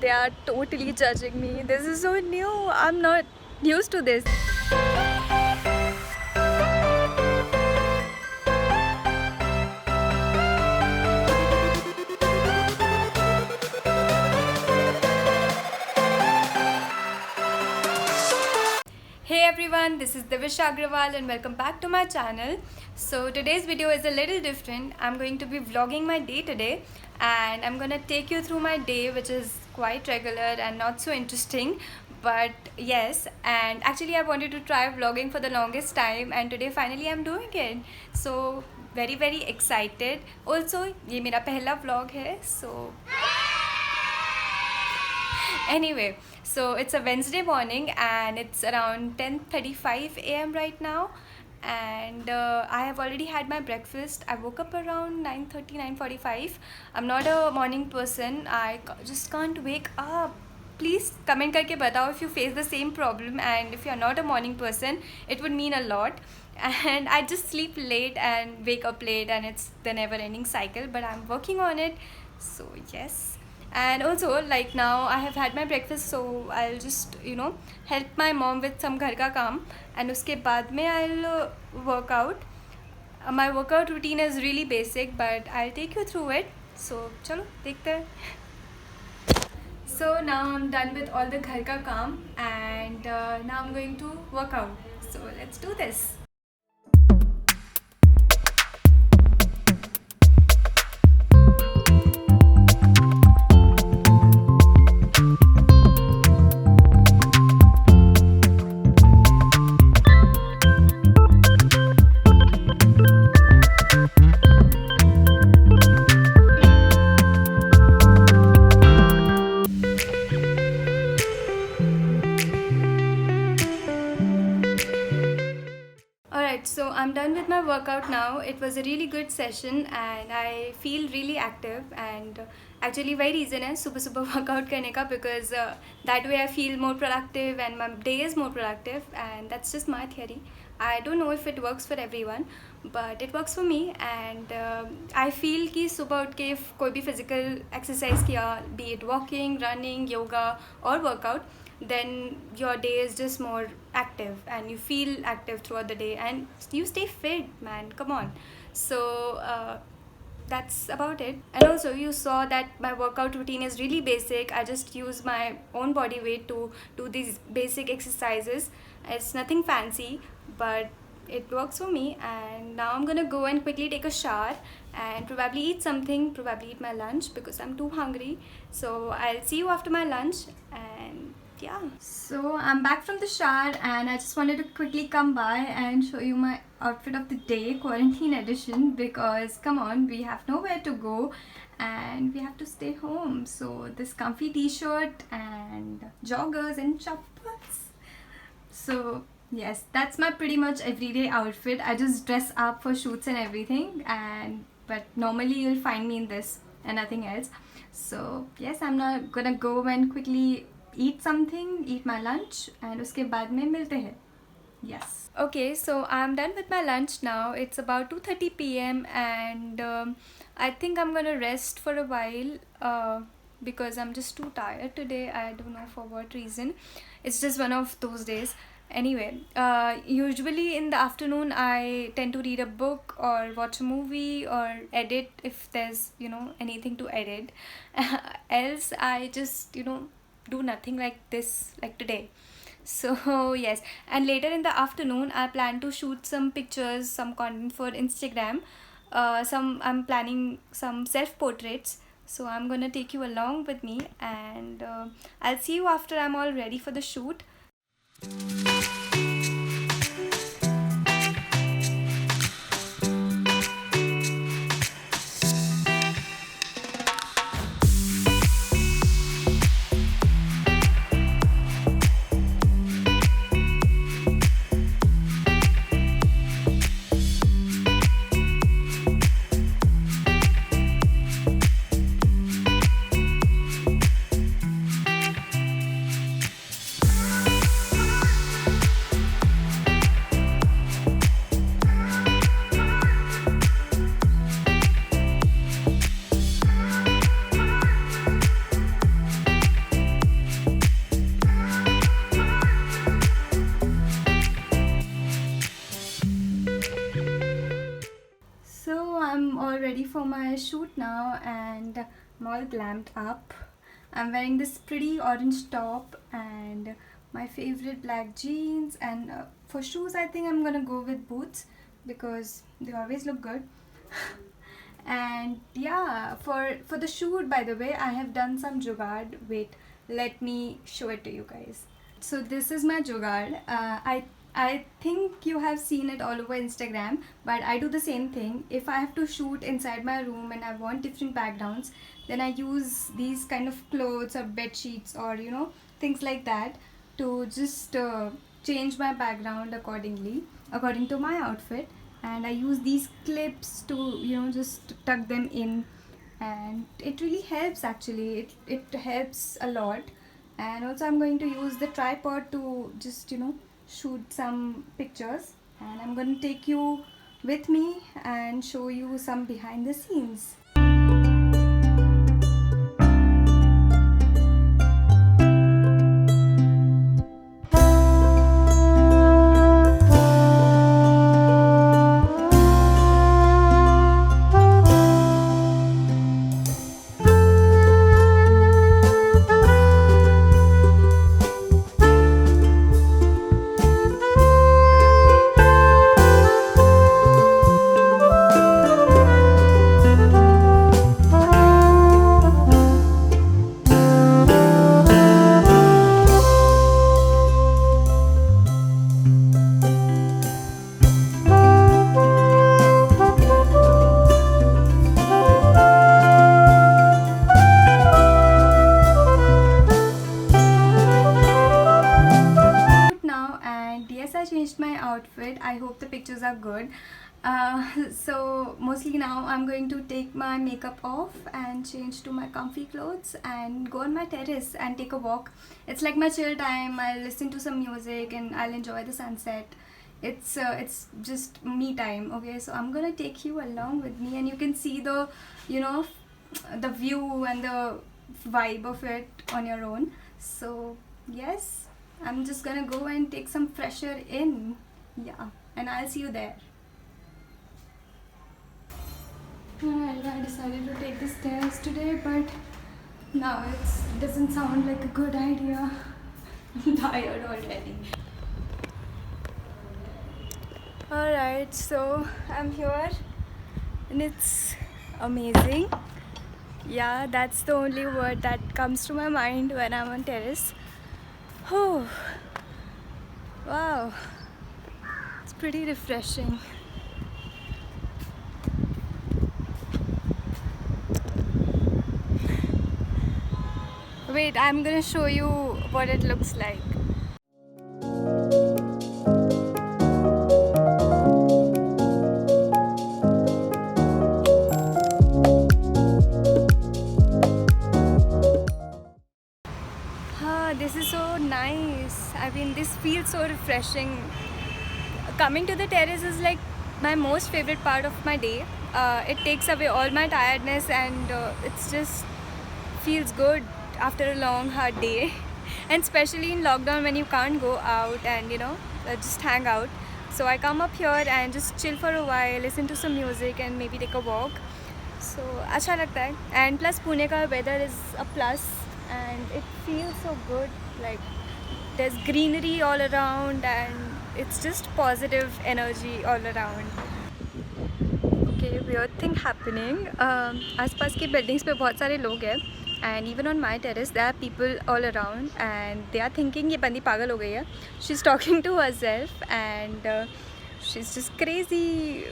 They are totally judging me. This is so new. I'm not used to this. Hey everyone, this is Divish Agrawal and welcome back to my channel. So today's video is a little different. I'm going to be vlogging my day today and I'm gonna take you through my day, which is quite regular and not so interesting, but yes. And actually I wanted to try vlogging for the longest time and today finally I'm doing it. So very excited. Also ये मेरा पहला vlog है, so anyway, so it's a Wednesday morning and it's around 10:35 a.m. right now, and I have already had my breakfast. I woke up around 9:30, 9:45. I'm not a morning person. Just can't wake up. Please comment करके बताओ if you face the same problem, and if you're not a morning person, it would mean a lot. And I just sleep late and wake up late, and it's the never ending cycle, but I'm working on it. So yes. And also, like, now I have had my breakfast, so I'll just help my mom with some घर का काम, and उसके बाद में I'll work out. My workout routine is really basic, but I'll take you through it. So चलो देखते हैं. So now I'm done with all the घर का काम and now I'm going to work out. So let's do this. Alright, so I'm done with my workout now. It was a really good session and I feel really active, and actually वही reason है सुबह सुबह workout करने का, because that way I feel more productive and my day is more productive, and that's just my theory. I don't know if it works for everyone, but it works for me, and I feel कि सुबह उठ के कोई भी physical exercise किया, be it walking, running, yoga or workout, then your day is just more active and you feel active throughout the day and you stay fit, man, come on. So that's about it. And also you saw that my workout routine is really basic. I just use my own body weight to do these basic exercises. It's nothing fancy, but it works for me. And now I'm gonna go and quickly take a shower and probably eat something, probably eat my lunch because I'm too hungry. So I'll see you after my lunch. And yeah, so I'm back from the shower and I just wanted to quickly come by and show you my outfit of the day, quarantine edition, because come on, we have nowhere to go and we have to stay home. So this comfy t-shirt and joggers and chappals. So yes, that's my pretty much everyday outfit. I just dress up for shoots and everything, and but normally you'll find me in this and nothing else. So yes, I'm not gonna go and quickly eat something, eat my lunch, and उसके बाद में मिलते हैं. Yes. Okay, so I'm done with my lunch now. It's about 2:30 p.m. and I think I'm gonna rest for a while because I'm just too tired today. I don't know for what reason. It's just one of those days. Anyway, usually in the afternoon I tend to read a book or watch a movie or edit if there's anything to edit. Else I just do nothing like this, like today. So yes, and later in the afternoon I plan to shoot some pictures, some content for Instagram. I'm planning some self portraits, so I'm gonna take you along with me, and I'll see you after I'm all ready for the shoot. my shoot now and I'm all glammed up. I'm wearing this pretty orange top and my favorite black jeans, and for shoes I think I'm gonna go with boots because they always look good. And yeah, for the shoot, by the way, I have done some jugaad. Wait, let me show it to you guys. So this is my jugaad. I think you have seen it all over Instagram, but I do the same thing. If I have to shoot inside my room and I want different backgrounds, then I use these kind of clothes or bed sheets or things like that to just change my background accordingly, according to my outfit. And I use these clips to just tuck them in, and it really helps actually. It helps a lot. And also I'm going to use the tripod to just shoot some pictures, and I'm going to take you with me and show you some behind the scenes. Now, and yes, I changed my outfit. I hope the pictures are good. So mostly now I'm going to take my makeup off and change to my comfy clothes and go on my terrace and take a walk. It's like my chill time. I'll listen to some music and I'll enjoy the sunset. It's just me time. Okay, so I'm gonna take you along with me, and you can see the the view and the vibe of it on your own. So yes, I'm just gonna go and take some fresh air in. Yeah, and I'll see you there. Alright, I decided to take the stairs today, but now it doesn't sound like a good idea. I'm tired already. Alright, so I'm here and it's amazing. Yeah, that's the only word that comes to my mind when I'm on terrace. Oh, wow, it's pretty refreshing. Wait, I'm gonna show you what it looks like. This is so nice. I mean, this feels so refreshing. Coming to the terrace is like my most favorite part of my day. It takes away all my tiredness, and it's just feels good after a long hard day. And especially in lockdown when you can't go out and just hang out. So I come up here and just chill for a while, listen to some music and maybe take a walk. So अच्छा लगता है. And plus Pune का weather is a plus, and it feels so good. Like there's greenery all around and it's just positive energy all around. Okay, weird thing happening. आसपास की buildings पे बहुत सारे लोग हैं, and even on my terrace there are people all around and they are thinking ये बंदी पागल हो गई है. She's talking to herself and she's just crazy.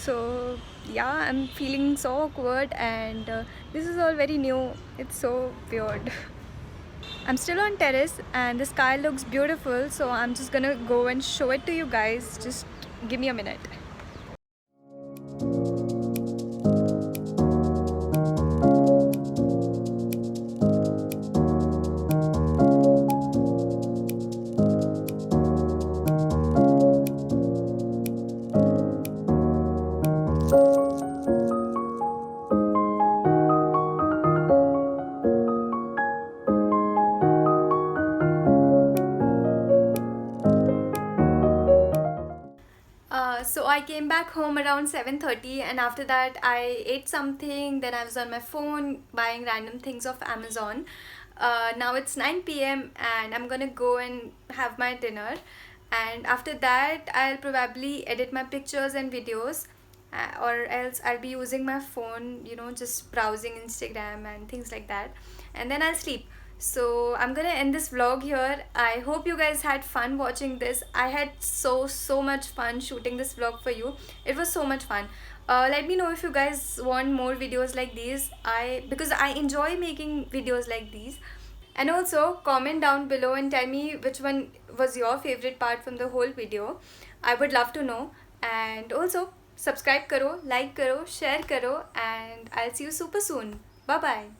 So yeah, I'm feeling so awkward, and this is all very new. It's so weird. I'm still on terrace and the sky looks beautiful, so I'm just gonna go and show it to you guys. Just give me a minute. So I came back home around 7:30, and after that I ate something. Then I was on my phone buying random things off Amazon. Now it's 9 p.m. and I'm gonna go and have my dinner. And after that, I'll probably edit my pictures and videos, or else I'll be using my phone, just browsing Instagram and things like that. And then I'll sleep. So I'm gonna end this vlog here. I hope you guys had fun watching this. I had so much fun shooting this vlog for you. It was so much fun. Let me know if you guys want more videos like these. Because I enjoy making videos like these. And also comment down below and tell me which one was your favorite part from the whole video. I would love to know. And also subscribe karo, like karo, share karo, and I'll see you super soon. Bye bye.